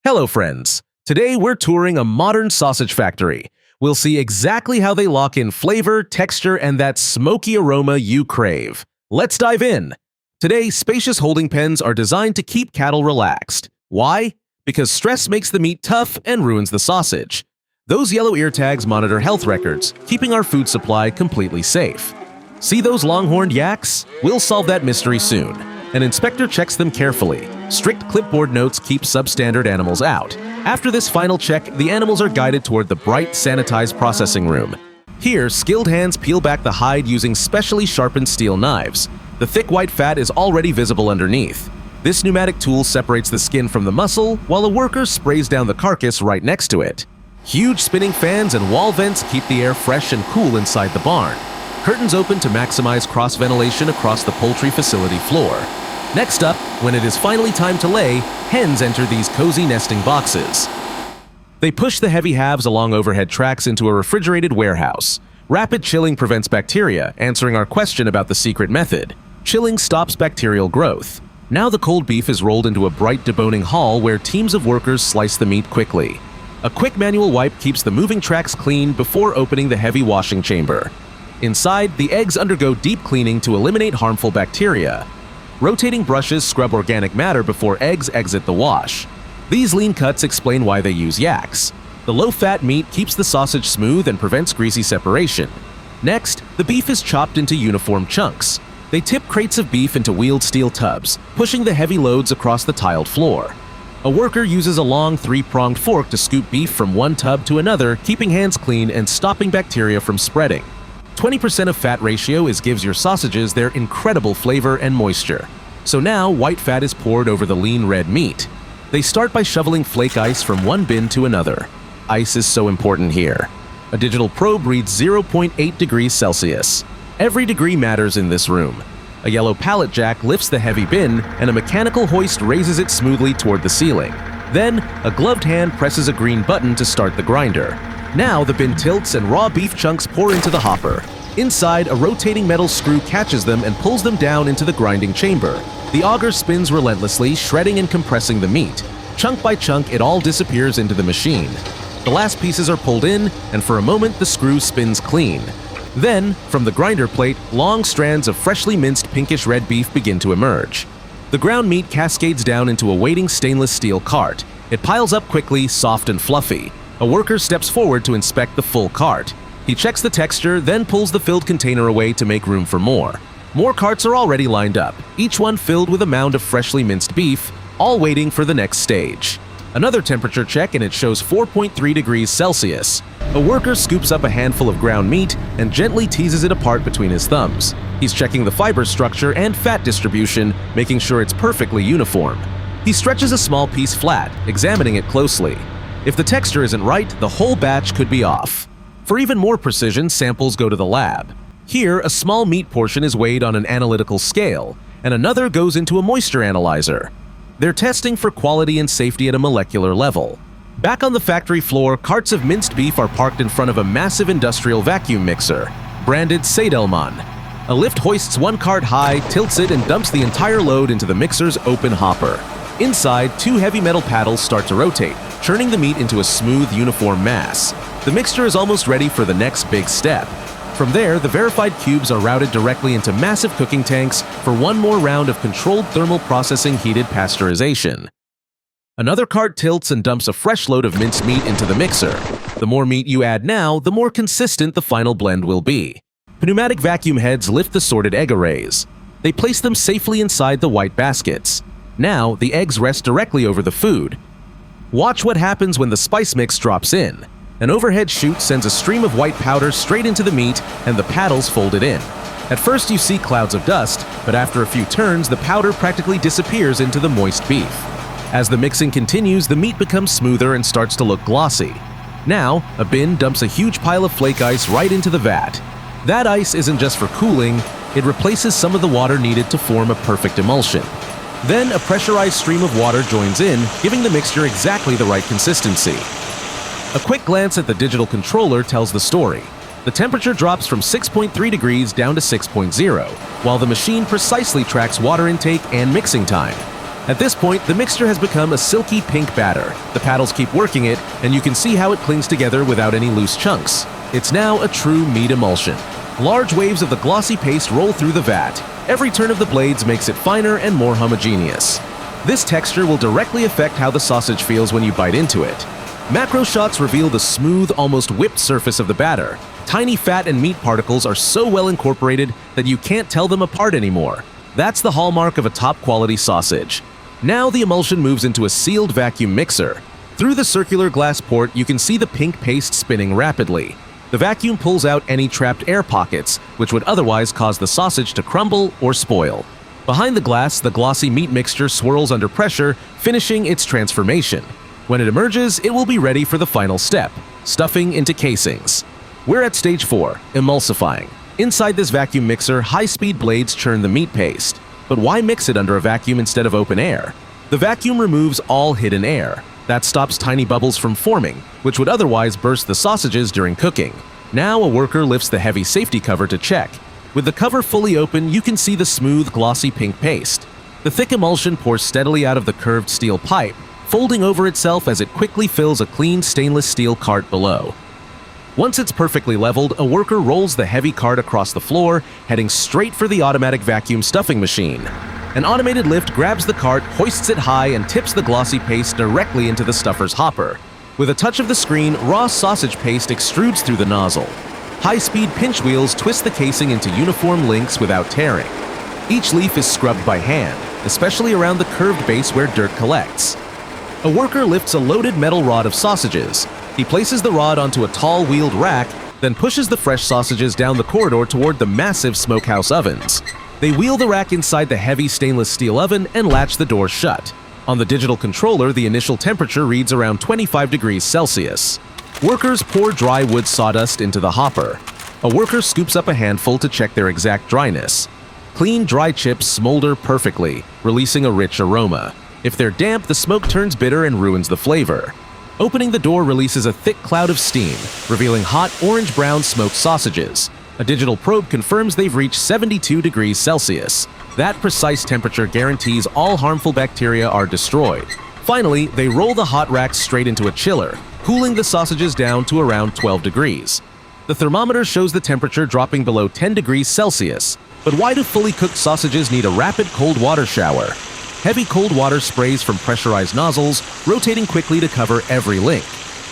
Hello friends! Today we're touring a modern sausage factory. We'll see exactly how they lock in flavor, texture, and that smoky aroma you crave. Let's dive in! Today, spacious holding pens are designed to keep cattle relaxed. Why? Because stress makes the meat tough and ruins the sausage. Those yellow ear tags monitor health records, keeping our food supply completely safe. See those longhorned yaks? We'll solve that mystery soon. An inspector checks them carefully. Strict clipboard notes keep substandard animals out. After this final check, the animals are guided toward the bright, sanitized processing room. Here, skilled hands peel back the hide using specially sharpened steel knives. The thick white fat is already visible underneath. This pneumatic tool separates the skin from the muscle, while a worker sprays down the carcass right next to it. Huge spinning fans and wall vents keep the air fresh and cool inside the barn. Curtains open to maximize cross-ventilation across the poultry facility floor. Next up, when it is finally time to lay, hens enter these cozy nesting boxes. They push the heavy halves along overhead tracks into a refrigerated warehouse. Rapid chilling prevents bacteria, answering our question about the secret method. Chilling stops bacterial growth. Now the cold beef is rolled into a bright deboning hall where teams of workers slice the meat quickly. A quick manual wipe keeps the moving tracks clean before opening the heavy washing chamber. Inside, the eggs undergo deep cleaning to eliminate harmful bacteria. Rotating brushes scrub organic matter before eggs exit the wash. These lean cuts explain why they use yaks. The low-fat meat keeps the sausage smooth and prevents greasy separation. Next, the beef is chopped into uniform chunks. They tip crates of beef into wheeled steel tubs, pushing the heavy loads across the tiled floor. A worker uses a long three-pronged fork to scoop beef from one tub to another, keeping hands clean and stopping bacteria from spreading. 20% of fat ratio gives your sausages their incredible flavor and moisture. So now white fat is poured over the lean red meat. They start by shoveling flake ice from one bin to another. Ice is so important here. A digital probe reads 0.8 degrees Celsius. Every degree matters in this room. A yellow pallet jack lifts the heavy bin, and a mechanical hoist raises it smoothly toward the ceiling. Then, a gloved hand presses a green button to start the grinder. Now the bin tilts and raw beef chunks pour into the hopper. Inside, a rotating metal screw catches them and pulls them down into the grinding chamber. The auger spins relentlessly, shredding and compressing the meat. Chunk by chunk, it all disappears into the machine. The last pieces are pulled in, and for a moment the screw spins clean. Then, from the grinder plate, long strands of freshly minced pinkish-red beef begin to emerge. The ground meat cascades down into a waiting stainless steel cart. It piles up quickly, soft and fluffy. A worker steps forward to inspect the full cart. He checks the texture, then pulls the filled container away to make room for more. More carts are already lined up, each one filled with a mound of freshly minced beef, all waiting for the next stage. Another temperature check and it shows 4.3 degrees Celsius. A worker scoops up a handful of ground meat and gently teases it apart between his thumbs. He's checking the fiber structure and fat distribution, making sure it's perfectly uniform. He stretches a small piece flat, examining it closely. If the texture isn't right, the whole batch could be off. For even more precision, samples go to the lab. Here, a small meat portion is weighed on an analytical scale, and another goes into a moisture analyzer. They're testing for quality and safety at a molecular level. Back on the factory floor, carts of minced beef are parked in front of a massive industrial vacuum mixer, branded Seidelmann. A lift hoists one cart high, tilts it, and dumps the entire load into the mixer's open hopper. Inside, two heavy metal paddles start to rotate, churning the meat into a smooth, uniform mass. The mixture is almost ready for the next big step. From there, the verified cubes are routed directly into massive cooking tanks for one more round of controlled thermal processing heated pasteurization. Another cart tilts and dumps a fresh load of minced meat into the mixer. The more meat you add now, the more consistent the final blend will be. Pneumatic vacuum heads lift the sorted egg arrays. They place them safely inside the white baskets. Now, the eggs rest directly over the food. Watch what happens when the spice mix drops in. An overhead chute sends a stream of white powder straight into the meat, and the paddles fold it in. At first you see clouds of dust, but after a few turns, the powder practically disappears into the moist beef. As the mixing continues, the meat becomes smoother and starts to look glossy. Now, a bin dumps a huge pile of flake ice right into the vat. That ice isn't just for cooling, it replaces some of the water needed to form a perfect emulsion. Then a pressurized stream of water joins in, giving the mixture exactly the right consistency. A quick glance at the digital controller tells the story. The temperature drops from 6.3 degrees down to 6.0, while the machine precisely tracks water intake and mixing time. At this point, the mixture has become a silky pink batter. The paddles keep working it, and you can see how it clings together without any loose chunks. It's now a true meat emulsion. Large waves of the glossy paste roll through the vat. Every turn of the blades makes it finer and more homogeneous. This texture will directly affect how the sausage feels when you bite into it. Macro shots reveal the smooth, almost whipped surface of the batter. Tiny fat and meat particles are so well incorporated that you can't tell them apart anymore. That's the hallmark of a top-quality sausage. Now the emulsion moves into a sealed vacuum mixer. Through the circular glass port, you can see the pink paste spinning rapidly. The vacuum pulls out any trapped air pockets, which would otherwise cause the sausage to crumble or spoil. Behind the glass, the glossy meat mixture swirls under pressure, finishing its transformation. When it emerges, it will be ready for the final step, stuffing into casings. We're at stage 4, emulsifying. Inside this vacuum mixer, high-speed blades churn the meat paste. But why mix it under a vacuum instead of open air? The vacuum removes all hidden air. That stops tiny bubbles from forming, which would otherwise burst the sausages during cooking. Now a worker lifts the heavy safety cover to check. With the cover fully open, you can see the smooth, glossy pink paste. The thick emulsion pours steadily out of the curved steel pipe, folding over itself as it quickly fills a clean stainless steel cart below. Once it's perfectly leveled, a worker rolls the heavy cart across the floor, heading straight for the automatic vacuum stuffing machine. An automated lift grabs the cart, hoists it high, and tips the glossy paste directly into the stuffer's hopper. With a touch of the screen, raw sausage paste extrudes through the nozzle. High-speed pinch wheels twist the casing into uniform links without tearing. Each leaf is scrubbed by hand, especially around the curved base where dirt collects. A worker lifts a loaded metal rod of sausages. He places the rod onto a tall wheeled rack, then pushes the fresh sausages down the corridor toward the massive smokehouse ovens. They wheel the rack inside the heavy stainless steel oven and latch the door shut. On the digital controller, the initial temperature reads around 25 degrees Celsius. Workers pour dry wood sawdust into the hopper. A worker scoops up a handful to check their exact dryness. Clean, dry chips smolder perfectly, releasing a rich aroma. If they're damp, the smoke turns bitter and ruins the flavor. Opening the door releases a thick cloud of steam, revealing hot orange-brown smoked sausages. A digital probe confirms they've reached 72 degrees Celsius. That precise temperature guarantees all harmful bacteria are destroyed. Finally, they roll the hot racks straight into a chiller, cooling the sausages down to around 12 degrees. The thermometer shows the temperature dropping below 10 degrees Celsius. But why do fully cooked sausages need a rapid cold water shower? Heavy cold water sprays from pressurized nozzles, rotating quickly to cover every link.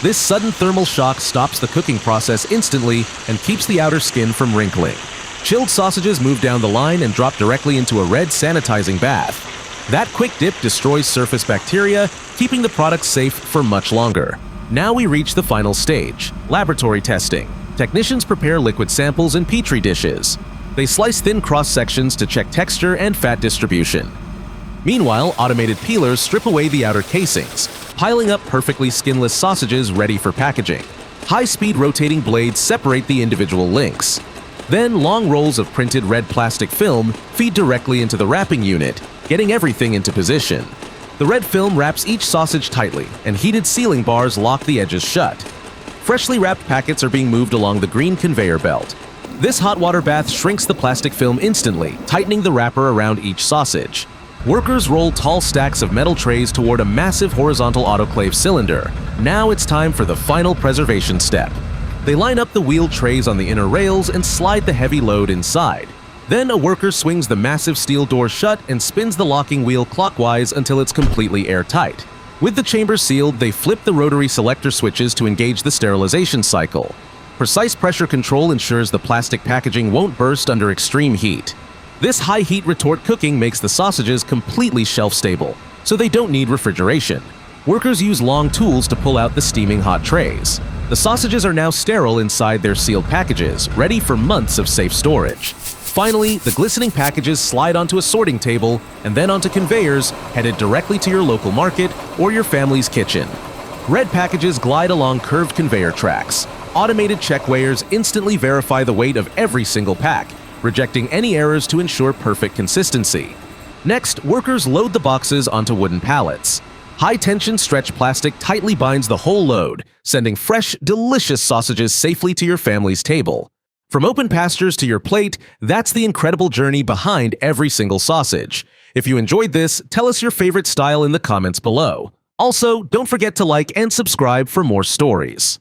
This sudden thermal shock stops the cooking process instantly and keeps the outer skin from wrinkling. Chilled sausages move down the line and drop directly into a red sanitizing bath. That quick dip destroys surface bacteria, keeping the product safe for much longer. Now we reach the final stage, laboratory testing. Technicians prepare liquid samples in petri dishes. They slice thin cross-sections to check texture and fat distribution. Meanwhile, automated peelers strip away the outer casings, piling up perfectly skinless sausages ready for packaging. High-speed rotating blades separate the individual links. Then long rolls of printed red plastic film feed directly into the wrapping unit, getting everything into position. The red film wraps each sausage tightly, and heated sealing bars lock the edges shut. Freshly wrapped packets are being moved along the green conveyor belt. This hot water bath shrinks the plastic film instantly, tightening the wrapper around each sausage. Workers roll tall stacks of metal trays toward a massive horizontal autoclave cylinder. Now it's time for the final preservation step. They line up the wheeled trays on the inner rails and slide the heavy load inside. Then a worker swings the massive steel door shut and spins the locking wheel clockwise until it's completely airtight. With the chamber sealed, they flip the rotary selector switches to engage the sterilization cycle. Precise pressure control ensures the plastic packaging won't burst under extreme heat. This high-heat retort cooking makes the sausages completely shelf-stable, so they don't need refrigeration. Workers use long tools to pull out the steaming hot trays. The sausages are now sterile inside their sealed packages, ready for months of safe storage. Finally, the glistening packages slide onto a sorting table and then onto conveyors headed directly to your local market or your family's kitchen. Red packages glide along curved conveyor tracks. Automated check weighers instantly verify the weight of every single pack, rejecting any errors to ensure perfect consistency. Next, workers load the boxes onto wooden pallets. High-tension stretch plastic tightly binds the whole load, sending fresh, delicious sausages safely to your family's table. From open pastures to your plate, that's the incredible journey behind every single sausage. If you enjoyed this, tell us your favorite style in the comments below. Also, don't forget to like and subscribe for more stories.